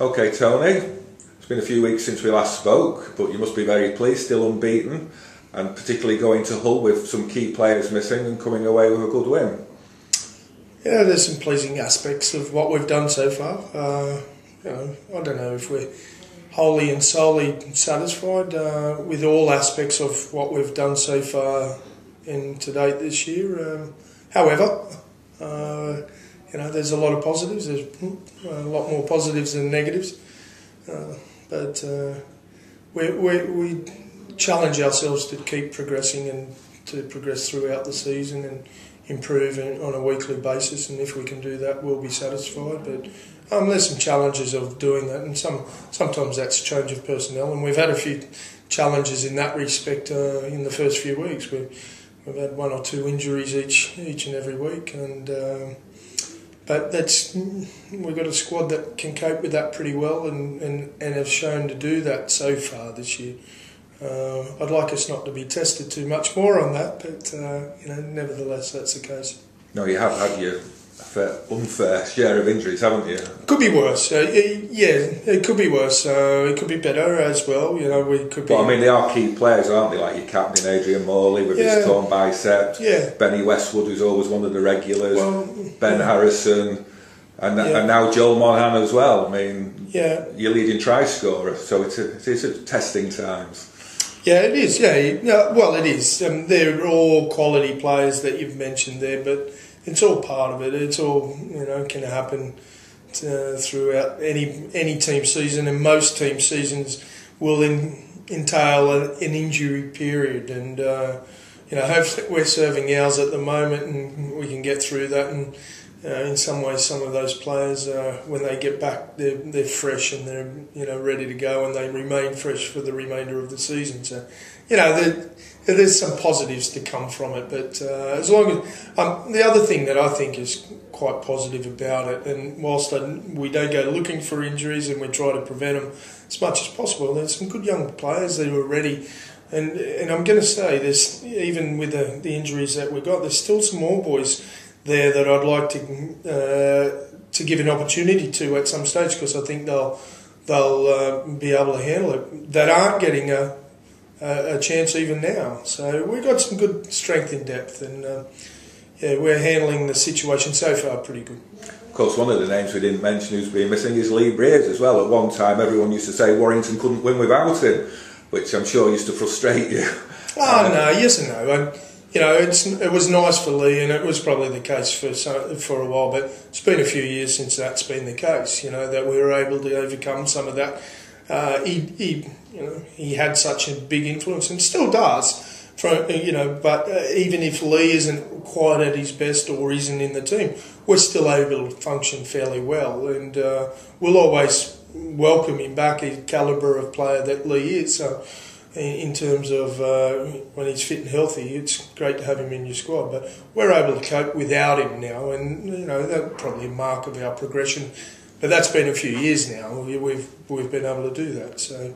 Okay, Tony, it's been a few weeks since we last spoke, but you must be very pleased, still unbeaten, and particularly going to Hull with some key players missing and coming away with a good win. Yeah, there's some pleasing aspects of what we've done so far. I don't know if we're wholly and solely satisfied with all aspects of what we've done so far to date this year. However, there's a lot of positives. There's a lot more positives than negatives. But we challenge ourselves to keep progressing and to progress throughout the season and improve on a weekly basis. And if we can do that, we'll be satisfied. But there's some challenges of doing that, and sometimes that's change of personnel. And we've had a few challenges in that respect in the first few weeks. We've had one or two injuries each and every week, but we've got a squad that can cope with that pretty well and have shown to do that so far this year. I'd like us not to be tested too much more on that, but nevertheless that's the case. No, you have had your unfair share of injuries, haven't you? Could be worse. It could be worse. It could be better as well. We could be. But I mean, they are key players, aren't they? Like your captain Adrian Morley with his torn bicep. Yeah. Benny Westwood, who's always one of the regulars. Ben Harrison, and now Joel Monaghan as well. I mean, your leading try scorer. So it is at testing times. Yeah, it is. Well, it is. They're all quality players that you've mentioned there, but it's all part of it. It's all can happen throughout any team season, and most team seasons will entail an injury period. And hopefully we're serving ours at the moment, and we can get through that. And in some ways, some of those players, when they get back, they're fresh and they're ready to go, and they remain fresh for the remainder of the season. So there's some positives to come from it, but as long as the other thing that I think is quite positive about it, and whilst we don't go looking for injuries and we try to prevent them as much as possible, there's some good young players that are ready, and I'm going to say there's, even with the injuries that we've got, there's still some more boys there that I'd like to give an opportunity to at some stage, because I think they'll be able to handle it, that aren't getting a chance even now. So we've got some good strength in depth, and we're handling the situation so far pretty good. Of course, one of the names we didn't mention who's been missing is Lee Breers as well. At one time, everyone used to say Warrington couldn't win without him, which I'm sure used to frustrate you. No, yes and no. It was nice for Lee, and it was probably the case for a while, but it's been a few years since that's been the case, that we were able to overcome some of that. He had such a big influence, and still does, but even if Lee isn't quite at his best or isn't in the team, we're still able to function fairly well, and we'll always welcome him back, his calibre of player that Lee is. So in terms of when he's fit and healthy, it's great to have him in your squad, but we're able to cope without him now, and that's probably a mark of our progression. But that's been a few years now. We've been able to do that. So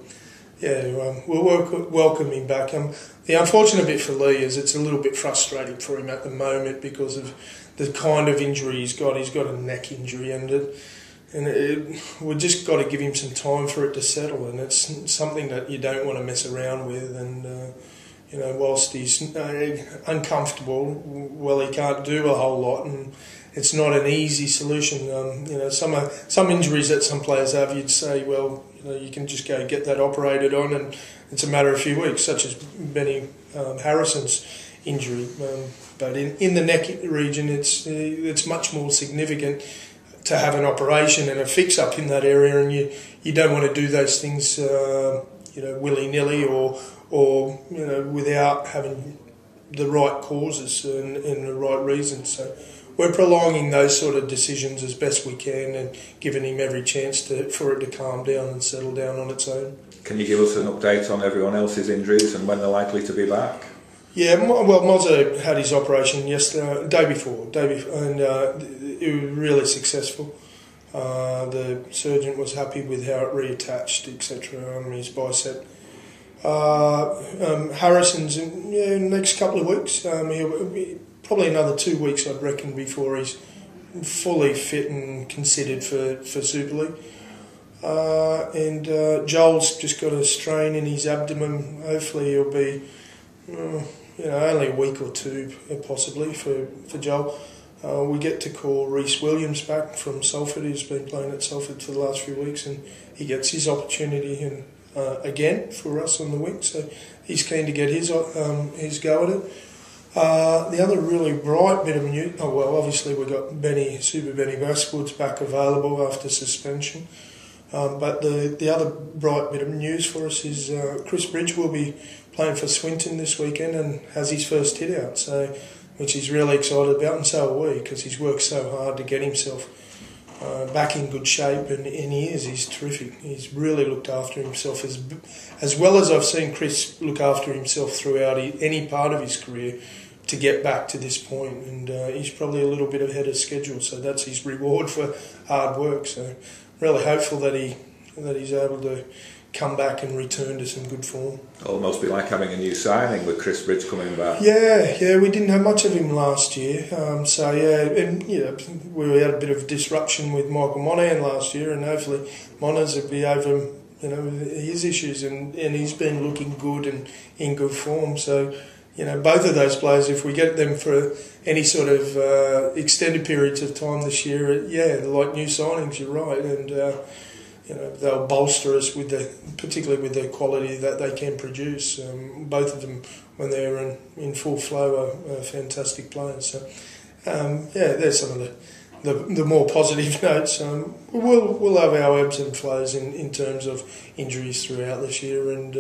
we'll welcome him back. The unfortunate bit for Lee is it's a little bit frustrating for him at the moment because of the kind of injury he's got. He's got a neck injury, and we've just got to give him some time for it to settle. And it's something that you don't want to mess around with. And whilst he's uncomfortable, well, he can't do a whole lot, and it's not an easy solution. Some injuries that some players have, you'd say, well, you can just go get that operated on, and it's a matter of a few weeks, such as Benny Harrison's injury. But in the neck region, it's much more significant to have an operation and a fix-up in that area, and you don't want to do those things, willy-nilly or without having the right causes and the right reasons. So we're prolonging those sort of decisions as best we can, and giving him every chance for it to calm down and settle down on its own. Can you give us an update on everyone else's injuries and when they're likely to be back? Yeah, well, Mozzo had his operation yesterday, day before, and it was really successful. The surgeon was happy with how it reattached, etc. on his bicep. Harrison's in the next couple of weeks. He'll be probably another 2 weeks, I'd reckon, before he's fully fit and considered for Super League. And Joel's just got a strain in his abdomen. Hopefully he'll be, only a week or two possibly for Joel. We get to call Reece Williams back from Salford. He's been playing at Salford for the last few weeks, and he gets his opportunity again for us on the wing. So he's keen to get his go at it. The other really bright bit of news, obviously we've got Super Benny Basswood's back available after suspension. But the other bright bit of news for us is Chris Bridge will be playing for Swinton this weekend and has his first hit out, which he's really excited about, and so are we, because he's worked so hard to get himself back in good shape, and he's terrific. He's really looked after himself as well as I've seen Chris look after himself throughout any part of his career to get back to this point, and he's probably a little bit ahead of schedule, so that's his reward for hard work. So really hopeful that he's able to come back and return to some good form. Almost be like having a new signing with Chris Bridge coming back. Yeah, we didn't have much of him last year. We had a bit of disruption with Michael Monahan last year, and hopefully Monahan's will be over his issues, and he's been looking good and in good form. So both of those players, if we get them for any sort of extended periods of time this year, they're like new signings. You're right, and they'll bolster us particularly with the quality that they can produce. Both of them, when they're in full flow, are fantastic players. So, there's some of the more positive notes. We'll have our ebbs and flows in terms of injuries throughout this year, and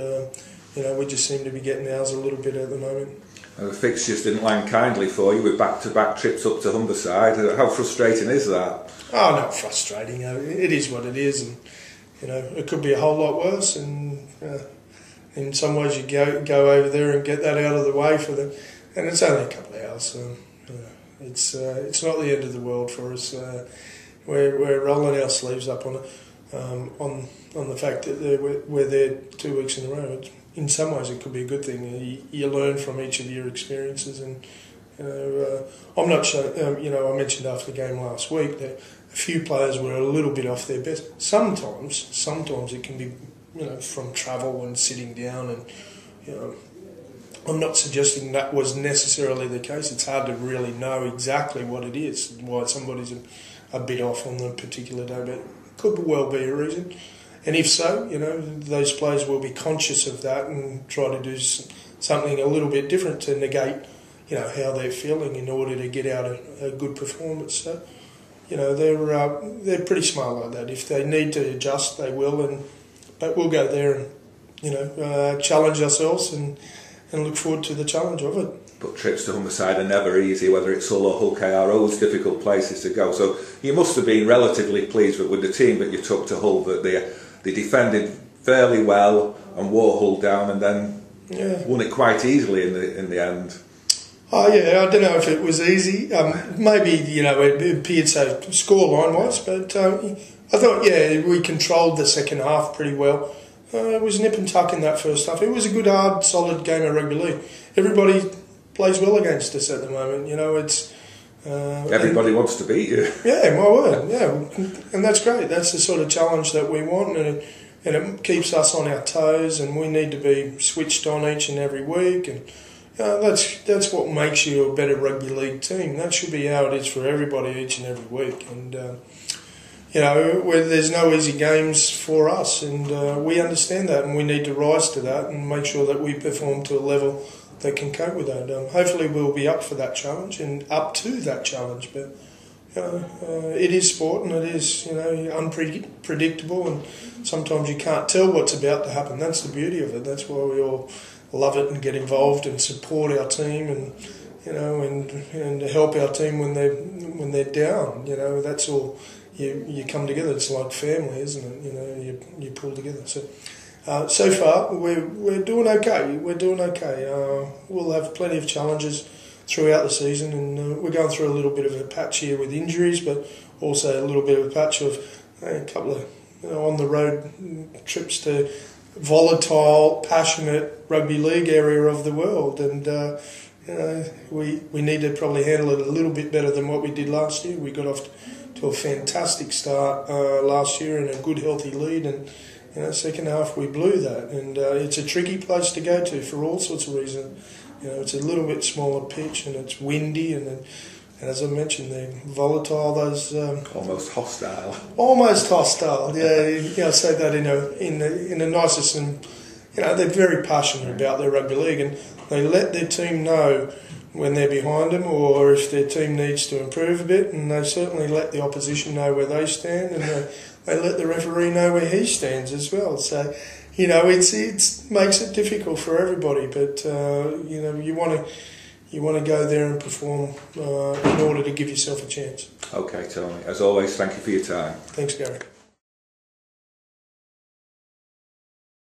we just seem to be getting ours a little bit at the moment. The fixtures didn't land kindly for you with back-to-back trips up to Humberside. How frustrating is that? Oh, not frustrating. It is what it is, and it could be a whole lot worse. And in some ways, you go over there and get that out of the way for them, and it's only a couple of hours. So it's not the end of the world for us. We're rolling our sleeves up on it, on the fact that we're there 2 weeks in a row. In some ways, it could be a good thing. You learn from each of your experiences, and I'm not sure. I mentioned after the game last week that a few players were a little bit off their best. Sometimes it can be, from travel and sitting down, and I'm not suggesting that was necessarily the case. It's hard to really know exactly what it is, why somebody's a bit off on the particular day, but it could well be a reason. And if so, those players will be conscious of that and try to do something a little bit different to negate, how they're feeling in order to get out a good performance. So, they're pretty smart like that. If they need to adjust, they will, but we'll go there and, challenge ourselves and look forward to the challenge of it. But trips to Humberside are never easy, whether it's Hull or Hull KR, always difficult places to go. So you must have been relatively pleased with the team that you took to Hull, that they defended fairly well and wore Hull down, and then won it quite easily in the end. Oh yeah, I don't know if it was easy. Maybe it appeared so scoreline wise, but I thought we controlled the second half pretty well. It was nip and tuck in that first half. It was a good, hard, solid game of rugby league. Everybody plays well against us at the moment. It's everybody wants to beat you. Yeah, my word. Yeah, and that's great. That's the sort of challenge that we want, and it keeps us on our toes. And we need to be switched on each and every week. And that's what makes you a better rugby league team. That should be how it is for everybody each and every week. And there's no easy games for us, and we understand that, and we need to rise to that and make sure that we perform to a level that can cope with that. Hopefully we'll be up for that challenge and up to that challenge, but it is sport, and it is unpredictable, and sometimes you can't tell what's about to happen. That's the beauty of it. That's why we all love it and get involved and support our team, and and help our team when they're down. That's all. You come together. It's like family, isn't it? You pull together. So far we're doing okay. We'll have plenty of challenges throughout the season, and we're going through a little bit of a patch here with injuries, but also a little bit of a patch of a couple of on the road trips to volatile, passionate rugby league area of the world, and we need to probably handle it a little bit better than what we did last year. We got off to to a fantastic start last year and a good healthy lead, and second half we blew that, and it's a tricky place to go to for all sorts of reasons. It's a little bit smaller pitch and it's windy, and as I mentioned, they're volatile. Those almost hostile. Almost hostile. Yeah, I say that in the nicest, and they're very passionate about their rugby league, and they let their team know when they're behind them or if their team needs to improve a bit, and they certainly let the opposition know where they stand, and they let the referee know where he stands as well. So, it makes it difficult for everybody, but you want to go there and perform in order to give yourself a chance. Okay, Tony. As always, thank you for your time. Thanks, Gary.